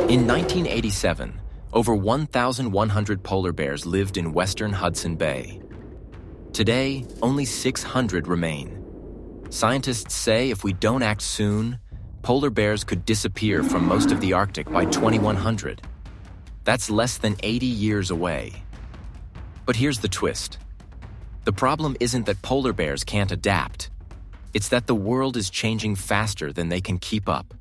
In 1987, over 1,100 polar bears lived in Western Hudson Bay. Today, only 600 remain. Scientists say if we don't act soon, polar bears could disappear from most of the Arctic by 2100. That's less than 80 years away. But here's the twist. The problem isn't that polar bears can't adapt. It's that the world is changing faster than they can keep up.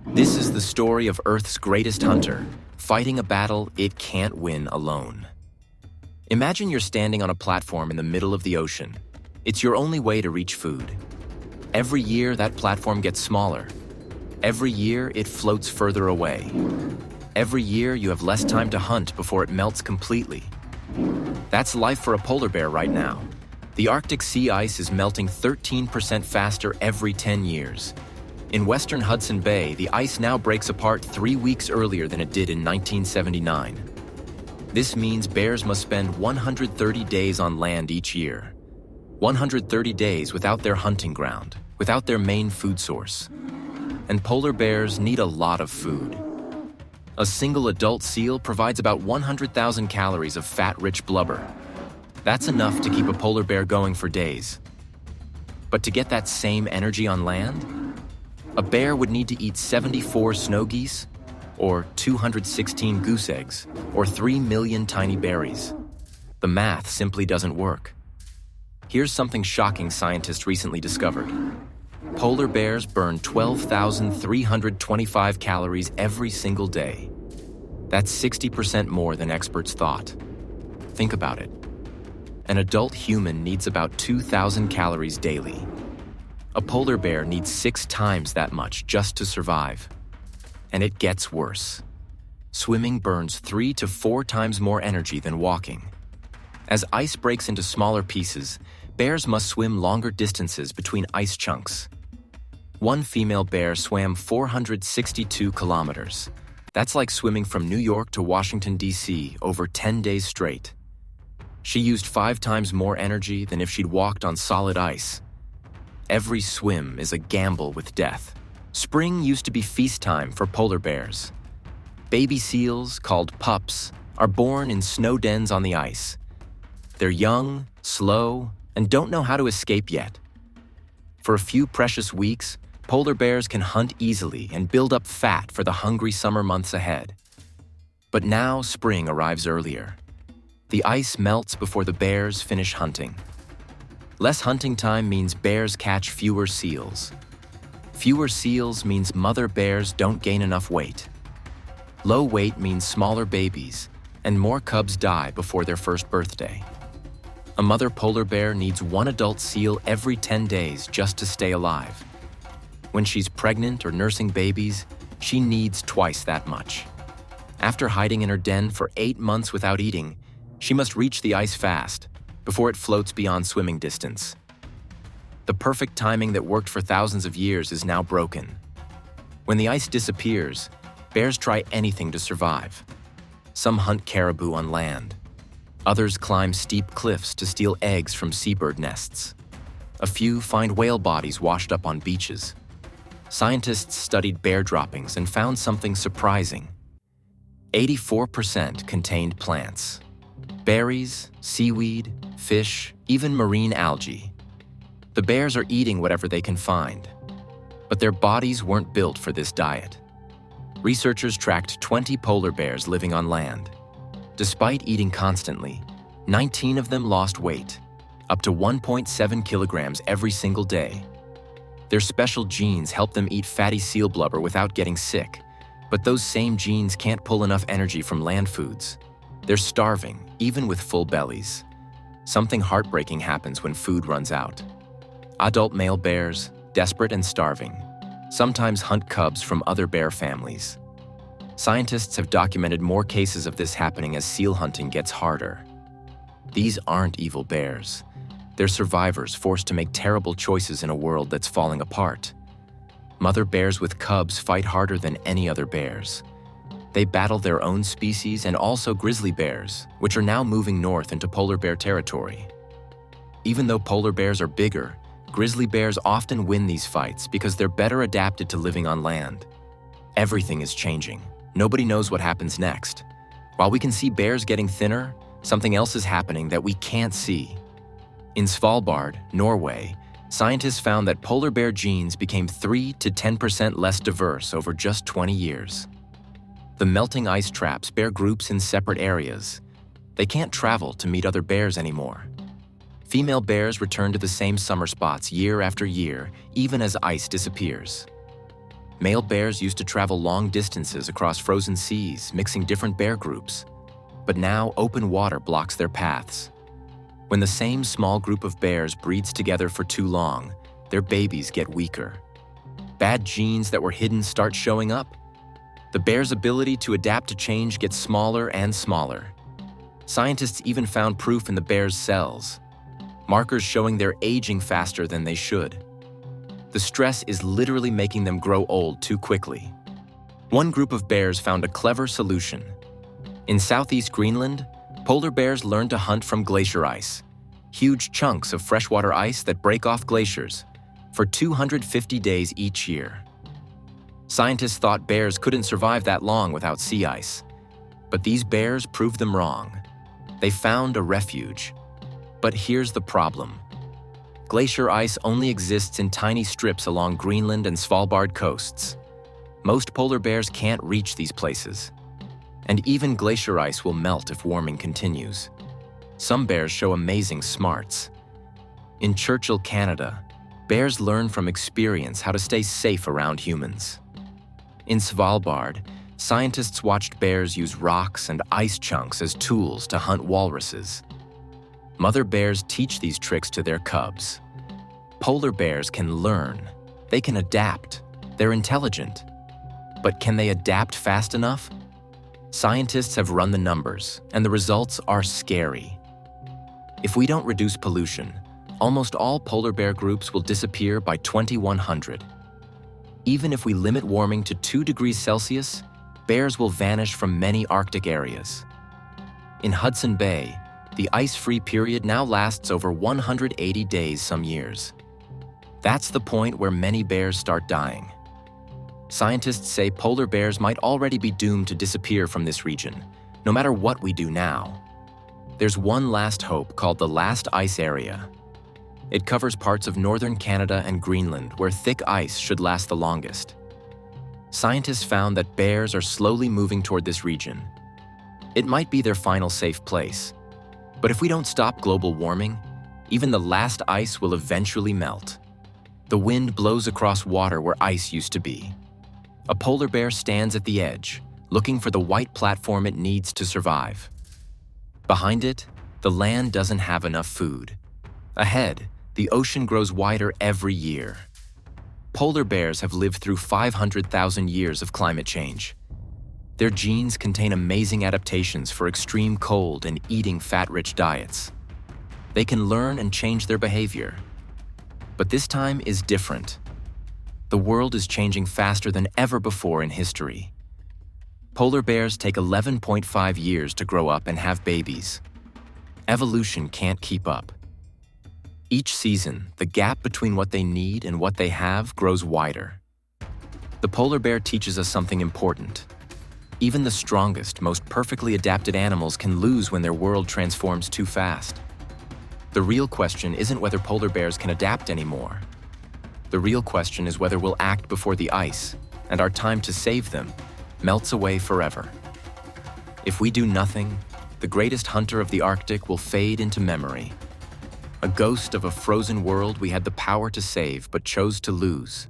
This is the story of Earth's greatest hunter, fighting a battle it can't win alone. Imagine you're standing on a platform in the middle of the ocean. It's your only way to reach food. Every year, that platform gets smaller. Every year, it floats further away. Every year, you have less time to hunt before it melts completely. That's life for a polar bear right now. The Arctic sea ice is melting 13% faster every 10 years. In Western Hudson Bay, the ice now breaks apart 3 weeks earlier than it did in 1979. This means bears must spend 130 days on land each year. 130 days without their hunting ground, without their main food source. And polar bears need a lot of food. A single adult seal provides about 100,000 calories of fat-rich blubber. That's enough to keep a polar bear going for days. But to get that same energy on land, a bear would need to eat 74 snow geese, or 216 goose eggs, or 3 million tiny berries. The math simply doesn't work. Here's something shocking scientists recently discovered. Polar bears burn 12,325 calories every single day. That's 60% more than experts thought. Think about it. An adult human needs about 2,000 calories daily. A polar bear needs 6 times that much just to survive. And it gets worse. Swimming burns 3 to 4 times more energy than walking. As ice breaks into smaller pieces, bears must swim longer distances between ice chunks. One female bear swam 462 kilometers. That's like swimming from New York to Washington, D.C. over 10 days straight. She used 5 times more energy than if she'd walked on solid ice. Every swim is a gamble with death. Spring used to be feast time for polar bears. Baby seals, called pups, are born in snow dens on the ice. They're young, slow, and don't know how to escape yet. For a few precious weeks, polar bears can hunt easily and build up fat for the hungry summer months ahead. But now spring arrives earlier. The ice melts before the bears finish hunting. Less hunting time means bears catch fewer seals. Fewer seals means mother bears don't gain enough weight. Low weight means smaller babies, and more cubs die before their first birthday. A mother polar bear needs 1 adult seal every 10 days just to stay alive. When she's pregnant or nursing babies, she needs twice that much. After hiding in her den for 8 months without eating, she must reach the ice fast, before it floats beyond swimming distance. The perfect timing that worked for thousands of years is now broken. When the ice disappears, bears try anything to survive. Some hunt caribou on land. Others climb steep cliffs to steal eggs from seabird nests. A few find whale bodies washed up on beaches. Scientists studied bear droppings and found something surprising. 84% contained plants. Berries, seaweed, fish, even marine algae. The bears are eating whatever they can find. But their bodies weren't built for this diet. Researchers tracked 20 polar bears living on land. Despite eating constantly, 19 of them lost weight, up to 1.7 kilograms every single day. Their special genes help them eat fatty seal blubber without getting sick, but those same genes can't pull enough energy from land foods. They're starving, even with full bellies. Something heartbreaking happens when food runs out. Adult male bears, desperate and starving, sometimes hunt cubs from other bear families. Scientists have documented more cases of this happening as seal hunting gets harder. These aren't evil bears. They're survivors forced to make terrible choices in a world that's falling apart. Mother bears with cubs fight harder than any other bears. They battle their own species and also grizzly bears, which are now moving north into polar bear territory. Even though polar bears are bigger, Grizzly bears often win these fights because they're better adapted to living on land. Everything is changing. Nobody knows what happens next. While we can see bears getting thinner, something else is happening that we can't see. In Svalbard, Norway, scientists found that polar bear genes became 3 to 10% less diverse over just 20 years. The melting ice traps bear groups in separate areas. They can't travel to meet other bears anymore. Female bears return to the same summer spots year after year, even as ice disappears. Male bears used to travel long distances across frozen seas, mixing different bear groups. But now open water blocks their paths. When the same small group of bears breeds together for too long, their babies get weaker. Bad genes that were hidden start showing up. The bear's ability to adapt to change gets smaller and smaller. Scientists even found proof in the bear's cells, markers showing they're aging faster than they should. The stress is literally making them grow old too quickly. One group of bears found a clever solution. In southeast Greenland, polar bears learned to hunt from glacier ice, huge chunks of freshwater ice that break off glaciers, for 250 days each year. Scientists thought bears couldn't survive that long without sea ice, but these bears proved them wrong. They found a refuge. But here's the problem. Glacier ice only exists in tiny strips along Greenland and Svalbard coasts. Most polar bears can't reach these places. And even glacier ice will melt if warming continues. Some bears show amazing smarts. In Churchill, Canada, bears learn from experience how to stay safe around humans. In Svalbard, scientists watched bears use rocks and ice chunks as tools to hunt walruses. Mother bears teach these tricks to their cubs. Polar bears can learn. They can adapt. They're intelligent. But can they adapt fast enough? Scientists have run the numbers, and the results are scary. If we don't reduce pollution, almost all polar bear groups will disappear by 2100. Even if we limit warming to 2 degrees Celsius, bears will vanish from many Arctic areas. In Hudson Bay, the ice-free period now lasts over 180 days some years. That's the point where many bears start dying. Scientists say polar bears might already be doomed to disappear from this region, no matter what we do now. There's one last hope called the Last Ice Area. It covers parts of northern Canada and Greenland where thick ice should last the longest. Scientists found that bears are slowly moving toward this region. It might be their final safe place. But if we don't stop global warming, even the last ice will eventually melt. The wind blows across water where ice used to be. A polar bear stands at the edge, looking for the white platform it needs to survive. Behind it, the land doesn't have enough food. Ahead, the ocean grows wider every year. Polar bears have lived through 500,000 years of climate change. Their genes contain amazing adaptations for extreme cold and eating fat-rich diets. They can learn and change their behavior. But this time is different. The world is changing faster than ever before in history. Polar bears take 11.5 years to grow up and have babies. Evolution can't keep up. Each season, the gap between what they need and what they have grows wider. The polar bear teaches us something important. Even the strongest, most perfectly adapted animals can lose when their world transforms too fast. The real question isn't whether polar bears can adapt anymore. The real question is whether we'll act before the ice, and our time to save them, melts away forever. If we do nothing, the greatest hunter of the Arctic will fade into memory. A ghost of a frozen world we had the power to save but chose to lose.